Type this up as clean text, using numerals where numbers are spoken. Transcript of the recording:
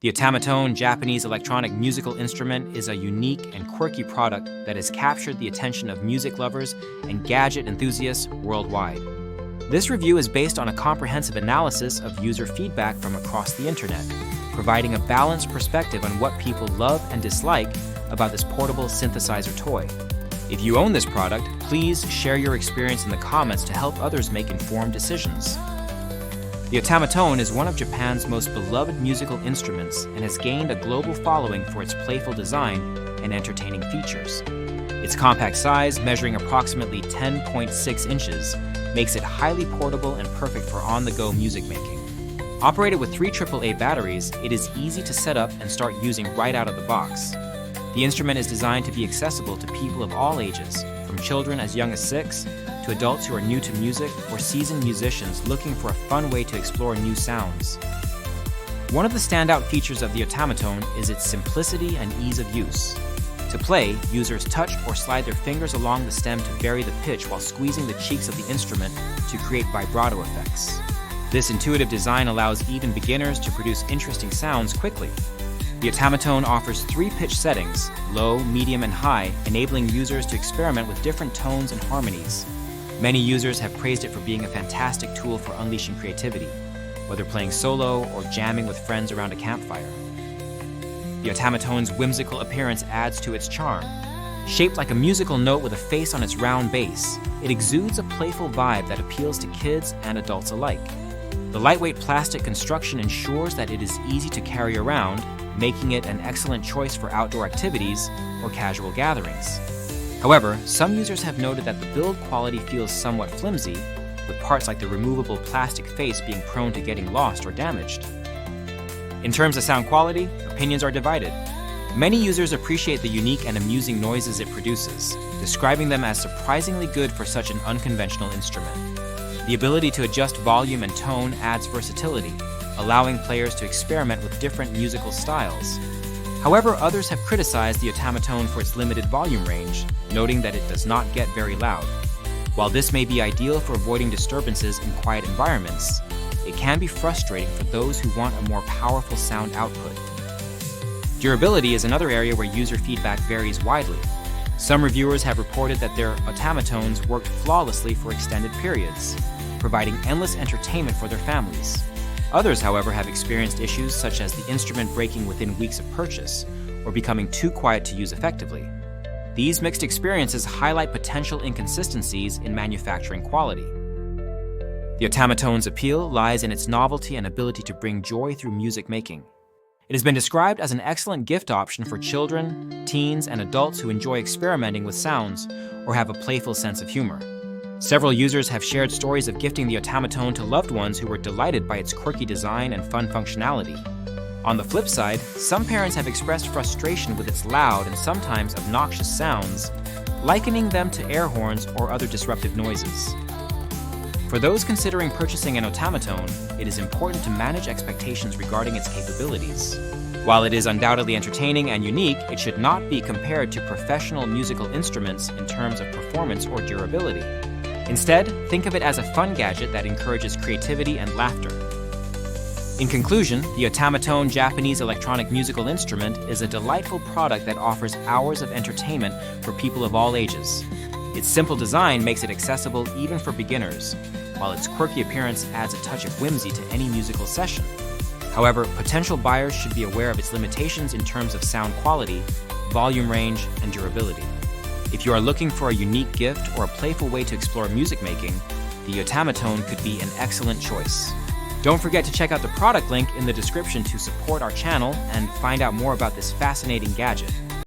The Otamatone Japanese electronic musical instrument is a unique and quirky product that has captured the attention of music lovers and gadget enthusiasts worldwide. This review is based on a comprehensive analysis of user feedback from across the internet, providing a balanced perspective on what people love and dislike about this portable synthesizer toy. If you own this product, please share your experience in the comments to help others make informed decisions. The Otamatone is one of Japan's most beloved musical instruments and has gained a global following for its playful design and entertaining features. Its compact size, measuring approximately 10.6 inches, makes it highly portable and perfect for on-the-go music making. Operated with 3 AAA batteries, it is easy to set up and start using right out of the box. The instrument is designed to be accessible to people of all ages, from children as young as 6 to adults who are new to music or seasoned musicians looking for a fun way to explore new sounds. One of the standout features of the Otamatone is its simplicity and ease of use. To play, users touch or slide their fingers along the stem to vary the pitch while squeezing the cheeks of the instrument to create vibrato effects. This intuitive design allows even beginners to produce interesting sounds quickly. The Otamatone offers 3 pitch settings, low, medium, and high, enabling users to experiment with different tones and harmonies. Many users have praised it for being a fantastic tool for unleashing creativity, whether playing solo or jamming with friends around a campfire. The Otamatone's whimsical appearance adds to its charm. Shaped like a musical note with a face on its round base, it exudes a playful vibe that appeals to kids and adults alike. The lightweight plastic construction ensures that it is easy to carry around, making it an excellent choice for outdoor activities or casual gatherings. However, some users have noted that the build quality feels somewhat flimsy, with parts like the removable plastic face being prone to getting lost or damaged. In terms of sound quality, opinions are divided. Many users appreciate the unique and amusing noises it produces, describing them as surprisingly good for such an unconventional instrument. The ability to adjust volume and tone adds versatility, allowing players to experiment with different musical styles. However, others have criticized the Otamatone for its limited volume range, noting that it does not get very loud. While this may be ideal for avoiding disturbances in quiet environments, it can be frustrating for those who want a more powerful sound output. Durability is another area where user feedback varies widely. Some reviewers have reported that their Otamatones worked flawlessly for extended periods, providing endless entertainment for their families. Others, however, have experienced issues such as the instrument breaking within weeks of purchase or becoming too quiet to use effectively. These mixed experiences highlight potential inconsistencies in manufacturing quality. The Otamatone's appeal lies in its novelty and ability to bring joy through music making. It has been described as an excellent gift option for children, teens, and adults who enjoy experimenting with sounds or have a playful sense of humor. Several users have shared stories of gifting the Otamatone to loved ones who were delighted by its quirky design and fun functionality. On the flip side, some parents have expressed frustration with its loud and sometimes obnoxious sounds, likening them to air horns or other disruptive noises. For those considering purchasing an Otamatone, it is important to manage expectations regarding its capabilities. While it is undoubtedly entertaining and unique, it should not be compared to professional musical instruments in terms of performance or durability. Instead, think of it as a fun gadget that encourages creativity and laughter. In conclusion, the Otamatone Japanese electronic musical instrument is a delightful product that offers hours of entertainment for people of all ages. Its simple design makes it accessible even for beginners, while its quirky appearance adds a touch of whimsy to any musical session. However, potential buyers should be aware of its limitations in terms of sound quality, volume range, and durability. If you are looking for a unique gift or a playful way to explore music making, the Otamatone could be an excellent choice. Don't forget to check out the product link in the description to support our channel and find out more about this fascinating gadget.